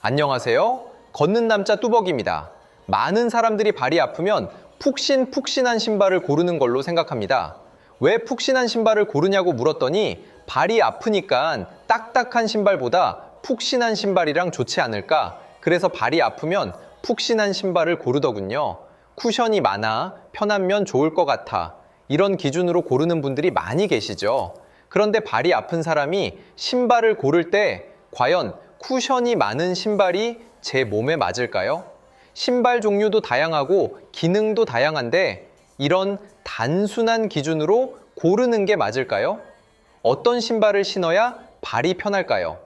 안녕하세요. 걷는 남자 뚜벅입니다. 많은 사람들이 발이 아프면 푹신푹신한 신발을 고르는 걸로 생각합니다. 왜 푹신한 신발을 고르냐고 물었더니 발이 아프니까 딱딱한 신발보다 푹신한 신발이랑 좋지 않을까? 그래서 발이 아프면 푹신한 신발을 고르더군요. 쿠션이 많아 편하면 좋을 것 같아. 이런 기준으로 고르는 분들이 많이 계시죠. 그런데 발이 아픈 사람이 신발을 고를 때 과연 쿠션이 많은 신발이 제 몸에 맞을까요? 신발 종류도 다양하고 기능도 다양한데 이런 단순한 기준으로 고르는 게 맞을까요? 어떤 신발을 신어야 발이 편할까요?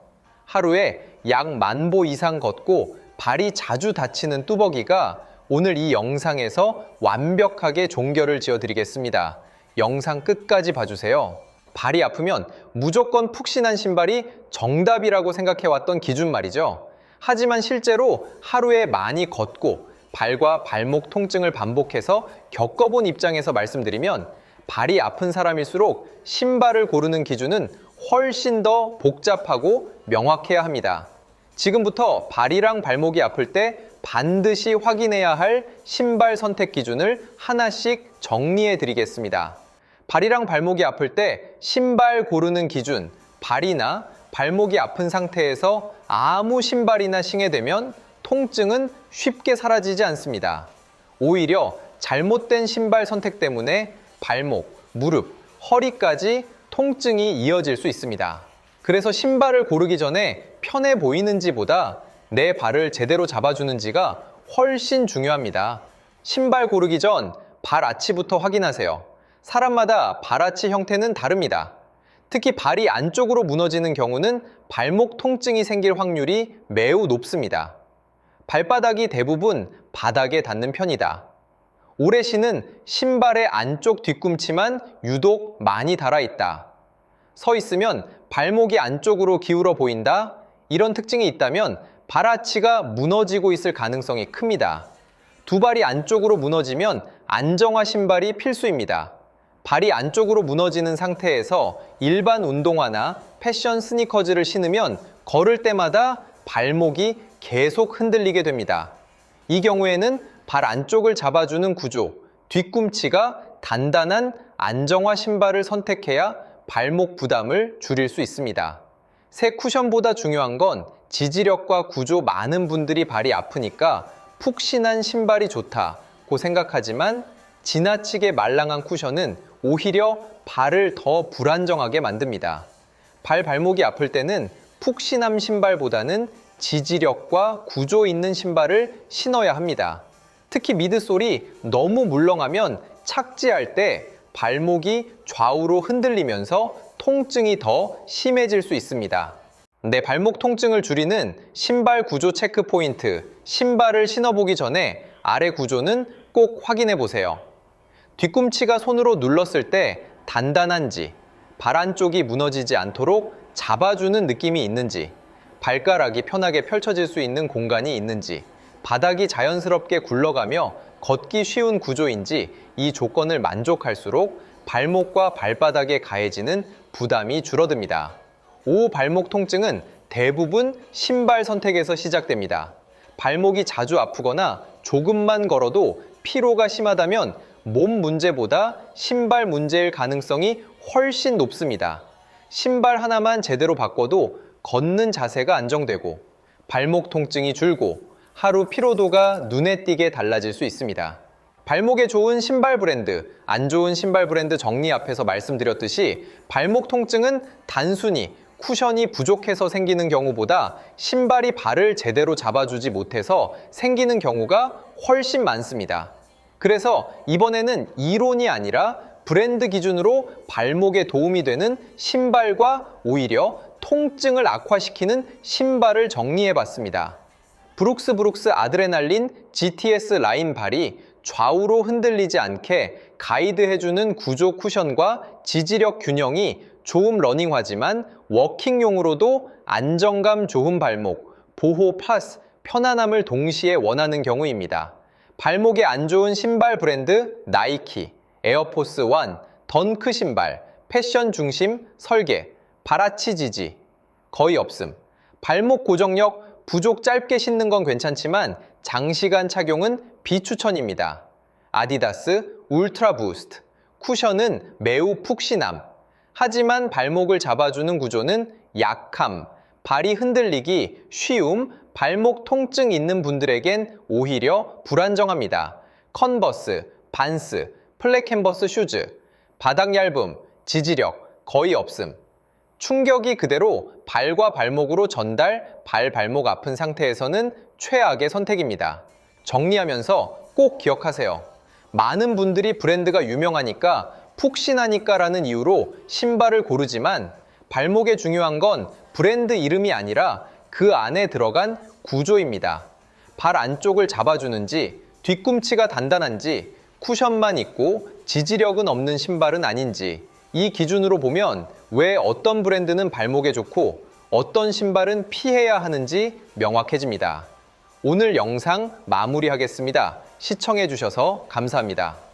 하루에 약 10,000보 이상 걷고 발이 자주 다치는 뚜벅이가 오늘 이 영상에서 완벽하게 종결을 지어드리겠습니다. 영상 끝까지 봐주세요. 발이 아프면 무조건 푹신한 신발이 정답이라고 생각해왔던 기준 말이죠. 하지만 실제로 하루에 많이 걷고 발과 발목 통증을 반복해서 겪어본 입장에서 말씀드리면 발이 아픈 사람일수록 신발을 고르는 기준은 훨씬 더 복잡하고 명확해야 합니다. 지금부터 발이랑 발목이 아플 때 반드시 확인해야 할 신발 선택 기준을 하나씩 정리해 드리겠습니다. 발이랑 발목이 아플 때 신발 고르는 기준, 발이나 발목이 아픈 상태에서 아무 신발이나 신게 되면 통증은 쉽게 사라지지 않습니다. 오히려 잘못된 신발 선택 때문에 발목, 무릎, 허리까지 통증이 이어질 수 있습니다. 그래서 신발을 고르기 전에 편해 보이는지보다 내 발을 제대로 잡아주는지가 훨씬 중요합니다. 신발 고르기 전 발아치부터 확인하세요. 사람마다 발아치 형태는 다릅니다. 특히 발이 안쪽으로 무너지는 경우는 발목 통증이 생길 확률이 매우 높습니다. 발바닥이 대부분 바닥에 닿는 편이다. 오래 신은 신발의 안쪽 뒤꿈치만 유독 많이 닳아있다. 서 있으면 발목이 안쪽으로 기울어 보인다. 이런 특징이 있다면 발아치가 무너지고 있을 가능성이 큽니다. 두 발이 안쪽으로 무너지면 안정화 신발이 필수입니다. 발이 안쪽으로 무너지는 상태에서 일반 운동화나 패션 스니커즈를 신으면 걸을 때마다 발목이 계속 흔들리게 됩니다. 이 경우에는 발 안쪽을 잡아주는 구조, 뒤꿈치가 단단한 안정화 신발을 선택해야 발목 부담을 줄일 수 있습니다. 새 쿠션보다 중요한 건 지지력과 구조 많은 분들이 발이 아프니까 푹신한 신발이 좋다고 생각하지만 지나치게 말랑한 쿠션은 오히려 발을 더 불안정하게 만듭니다. 발목이 아플 때는 푹신한 신발보다는 지지력과 구조 있는 신발을 신어야 합니다. 특히 미드솔이 너무 물렁하면 착지할 때 발목이 좌우로 흔들리면서 통증이 더 심해질 수 있습니다. 내 발목 통증을 줄이는 신발 구조 체크 포인트, 신발을 신어보기 전에 아래 구조는 꼭 확인해 보세요. 뒤꿈치가 손으로 눌렀을 때 단단한지, 발 안쪽이 무너지지 않도록 잡아주는 느낌이 있는지, 발가락이 편하게 펼쳐질 수 있는 공간이 있는지, 바닥이 자연스럽게 굴러가며 걷기 쉬운 구조인지 이 조건을 만족할수록 발목과 발바닥에 가해지는 부담이 줄어듭니다. 오후 발목 통증은 대부분 신발 선택에서 시작됩니다. 발목이 자주 아프거나 조금만 걸어도 피로가 심하다면 몸 문제보다 신발 문제일 가능성이 훨씬 높습니다. 신발 하나만 제대로 바꿔도 걷는 자세가 안정되고 발목 통증이 줄고 하루 피로도가 눈에 띄게 달라질 수 있습니다. 발목에 좋은 신발 브랜드, 안 좋은 신발 브랜드 정리 앞에서 말씀드렸듯이 발목 통증은 단순히 쿠션이 부족해서 생기는 경우보다 신발이 발을 제대로 잡아주지 못해서 생기는 경우가 훨씬 많습니다. 그래서 이번에는 이론이 아니라 브랜드 기준으로 발목에 도움이 되는 신발과 오히려 통증을 악화시키는 신발을 정리해봤습니다. 브룩스 아드레날린 GTS 라인 발이 좌우로 흔들리지 않게 가이드해주는 구조 쿠션과 지지력 균형이 좋은 러닝화지만 워킹용으로도 안정감 좋은 발목, 보호 플러스 편안함을 동시에 원하는 경우입니다. 발목에 안 좋은 신발 브랜드 나이키, 에어포스 1, 던크 신발, 패션 중심 설계, 발아치 지지 거의 없음. 발목 고정력 부족 짧게 신는 건 괜찮지만 장시간 착용은 비추천입니다. 아디다스 울트라 부스트. 쿠션은 매우 푹신함. 하지만 발목을 잡아주는 구조는 약함. 발이 흔들리기 쉬움, 발목 통증 있는 분들에겐 오히려 불안정합니다. 컨버스, 반스, 플랫캔버스 슈즈. 바닥 얇음, 지지력 거의 없음. 충격이 그대로 발과 발목으로 전달, 발목 아픈 상태에서는 최악의 선택입니다. 정리하면서 꼭 기억하세요. 많은 분들이 브랜드가 유명하니까 푹신하니까 라는 이유로 신발을 고르지만 발목에 중요한 건 브랜드 이름이 아니라 그 안에 들어간 구조입니다. 발 안쪽을 잡아주는지, 뒤꿈치가 단단한지, 쿠션만 있고 지지력은 없는 신발은 아닌지, 이 기준으로 보면 왜 어떤 브랜드는 발목에 좋고 어떤 신발은 피해야 하는지 명확해집니다. 오늘 영상 마무리하겠습니다. 시청해주셔서 감사합니다.